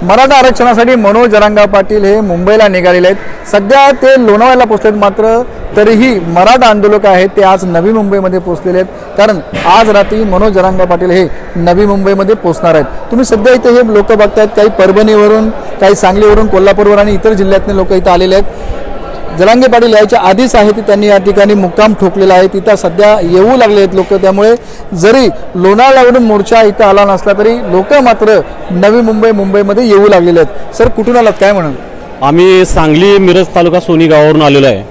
मराठा आरक्षणासाठी मनोज जरांगे पाटील हे मुंबईला निघालेले आहेत। सध्या ते लोणावळ्याला पोहोचलेत, मात्र तरीही मराठा आंदोलक आहेत ते आज नवी मुंबईमध्ये पोहोचलेले आहेत, कारण आज रात्री मनोज जरांगे पाटील हे नवी मुंबईमध्ये पोहोचणार आहेत। तुम्ही सध्या इथे हे लोक बघतायत, काही परभणीवरून, काही सांगलीवरून, कोल्हापूरवरून आणि इतर जिल्ह्यातले लोक इथे आलेले आहेत। जरांगे पाटील यायच्या आधीच आहे त्यांनी या ठिकाणी मुक्काम ठोकलेला आहे। तिथं सध्या येऊ लागले आहेत लोक, त्यामुळे जरी लोणावळ्यावरून मोर्चा इथं आला नसला तरी लोक मात्र नवी मुंबईमध्ये येऊ लागलेले आहेत। सर, कुठून आलात, काय म्हणाल? आम्ही सांगली मिरज तालुका सोनी गावावरून आलेलो आहे।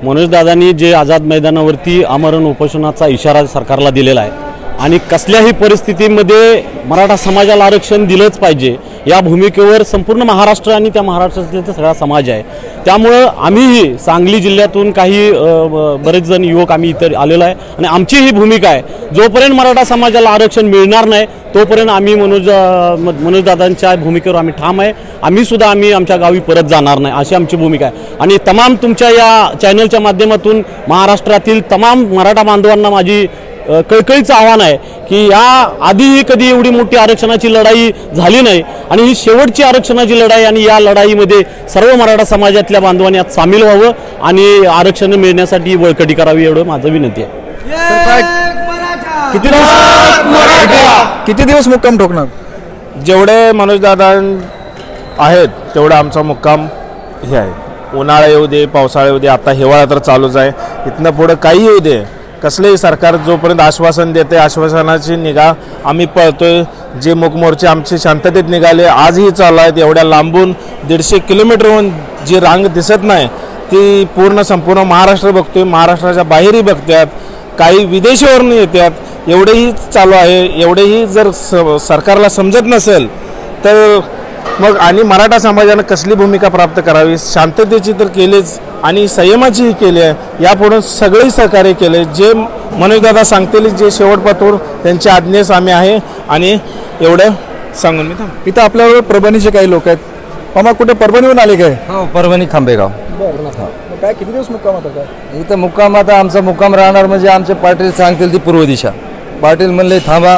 मनोज दादांनी जे आझाद मैदानावरती आमरण उपोषणाचा इशारा सरकारला दिलेला आहे आणि कसल्याही परिस्थितीमध्ये मराठा समाजाला आरक्षण दिलंच पाहिजे या भूमिकेवर संपूर्ण महाराष्ट्र आणि त्या महाराष्ट्रातले सगळा समाज आहे। त्यामुळे आम्हीही सांगली जिल्ह्यातून काही बरेच जण युवक आम्ही इतर आलेलो आहे आणि आमची ही भूमिका आहे, जोपर्यंत मराठा समाजाला आरक्षण मिळणार नाही तोपर्यंत आम्ही मनोज दादांच्या भूमिकेवर आम्ही ठाम आहे। आम्ही सुद्धा आमच्या गावी परत जाणार नाही अशी आमची भूमिका आहे। आणि तमाम तुमच्या या चॅनलच्या माध्यमातून महाराष्ट्रातील तमाम मराठा बांधवांना माझी कळकळीचं आव्हान आहे की या आधीही कधी एवढी मोठी आरक्षणाची लढाई झाली नाही आणि ही शेवटची आरक्षणाची लढाई, आणि या लढाईमध्ये सर्व मराठा समाजातल्या बांधवांनी यात सामील व्हावं आणि आरक्षण मिळण्यासाठी बळकटी करावी एवढं माझं विनंती आहे। किती दिवस मुक्काम ठोकणार? जेवढे मनोज दादा आहेत तेवढा आमचा मुक्काम हे आहे। उन्हाळा येऊ दे, पावसाळा येऊ दे, आता हिवाळा तर चालूच आहे, इथनं पुढं काही येऊ दे, कसलेही सरकार जोपर्यंत आश्वासन देते आश्वासनाची निगा आम्ही पळतोय। जे मोर्चे आमचे शांततेत निघाले आजही चालू आहेत। एवढ्या लांबून 150 किलोमीटरहून जी रांग दिसत नाही ती पूर्ण संपूर्ण महाराष्ट्र बघतोय, महाराष्ट्राच्या बाहेरही बघतात, काही विदेशावरून येतात। एवढेही चालू आहे। एवढेही जर सरकारला समजत नसेल तर मग आणि मराठा समाजाने कसली भूमिका प्राप्त करावी, शांततेची तर केलीच आणि संयमाचीही केली आहे। यापुढे सगळेही सहकार्य केले, जे मनोजदादा सांगतील, जे शेवटपातूर त्यांच्या आज्ञेस आम्ही आहे आणि एवढं सांगून मी थांबतो। इथं आपल्याबरोबर परभणीचे काही लोक आहेत। मामा, कुठे परभणीहून आले काय? हो, परभणी खांबेगाव। काय किती दिवस मुक्काम होता? काय इथं मुक्काम आता आमचा मुक्काम राहणार म्हणजे आमचे पाटील सांगतील ती पूर्व दिशा। पाटील म्हणले थांबा,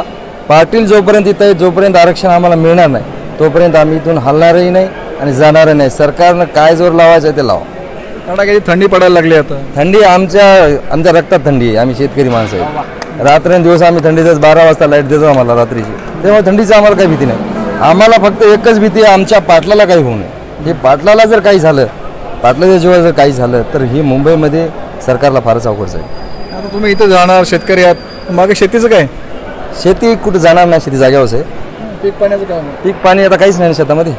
पाटील जोपर्यंत इथं आहे जोपर्यंत आरक्षण आम्हाला मिळणार नाही तोपर्यंत आम्ही इथून हलणारही नाही आणि जाणारही नाही। सरकारनं काय जोर लावायचं ते लावा। काही थंडी पडायला लागली आता। थंडी आमच्या रक्तात थंडी आहे। आम्ही शेतकरी माणसं आहे, रात्रंदिवस आम्ही थंडीतच 12 वाजता लाईट देतो आम्हाला रात्रीची, त्यामुळे थंडीचं आम्हाला काही भीती नाही। आम्हाला फक्त एकच भीती आहे, आमच्या पाटलाला काही होऊ नये। हे पाटलाला जर काही झालं, पाटलाच्या जीवाला जर काही झालं तर ही मुंबईमध्ये सरकारला फारच अवघड जाईल। आता तुम्ही इथं जाणार, शेतकरी आहात, मागे शेतीचं काय? शेती कुठं जाणार नाही, शेती जाग्यावरच आहे। पीक पाण्याचं काय? पीक पाणी आता काहीच नाही शेतामध्ये,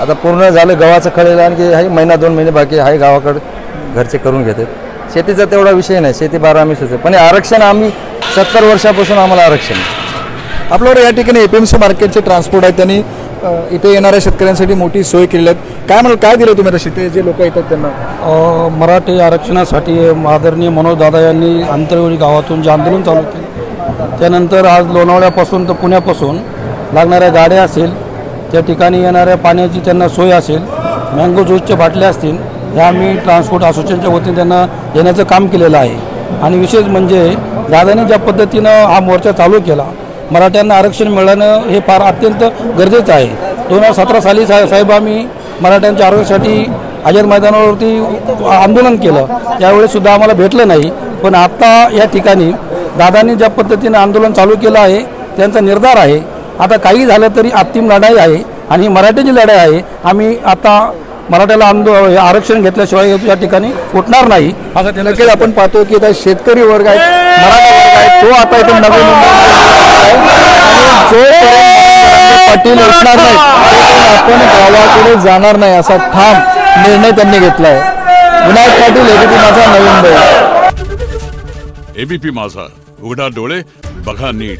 आता पूर्ण झालं गव्हाचं खळेलं, आणखी आहे महिना 2 महिने बाकी आहे, गावाकडे घरचे करून घेतात। शेतीचा तेवढा विषय नाही, शेती 12 आहे, पण आरक्षण आम्ही 70 वर्षापासून आम्हाला आरक्षण। आपल्यावर या ठिकाणी APMC मार्केटचे ट्रान्सपोर्ट आहे, त्यांनी इथे येणाऱ्या शेतकऱ्यांसाठी मोठी सोय केली आहे। काय म्हणाल, काय दिलं तुम्ही आता शेती जे लोक येतात त्यांना? मराठी आरक्षणासाठी आदरणीय मनोज दादा यांनी आंतरवली गावातून जे आंदोलन चालू केले, त्यानंतर आज लोणावळ्यापासून तर पुण्यापासून लागणाऱ्या गाड्या असेल, त्या ठिकाणी येणाऱ्या पाण्याची त्यांना सोय असेल, मँगो ज्यूसच्या बाटल्या असतील, ह्या आम्ही ट्रान्सपोर्ट असोसिएशनच्या वतीने त्यांना देण्याचं काम केलेलं आहे। आणि विशेष म्हणजे दादाने ज्या पद्धतीनं हा मोर्चा चालू केला, मराठ्यांना आरक्षण मिळणं हे फार अत्यंत गरजेचं आहे। 2017 साली साहेब आम्ही मराठ्यांच्या आरक्षणासाठी आझाद मैदानावरती आंदोलन केलं, त्यावेळेस सुद्धा आम्हाला भेटलं नाही, पण आता या ठिकाणी दादांनी ज्या पद्धतीनं आंदोलन चालू केलं आहे त्यांचा निर्धार आहे। आता काही झालं तरी अंतिम लढाई आहे आणि ही मराठ्याची लढाई आहे। आम्ही आता मराठ्याला आरक्षण घेतल्याशिवाय या ठिकाणी उठणार नाही असं नक्कीच आपण पाहतो की आता शेतकरी वर्ग आहे, मराठा वर्ग आहे, तो आता इथे नवी पाटील उठणार नाही आपण गावाकडे जाणार नाही असा ठाम निर्णय त्यांनी घेतला आहे। विनायक पाटील, ABP माझा, नवी मुंबई। ABP माझा, उघडा डोळे बघा नीट।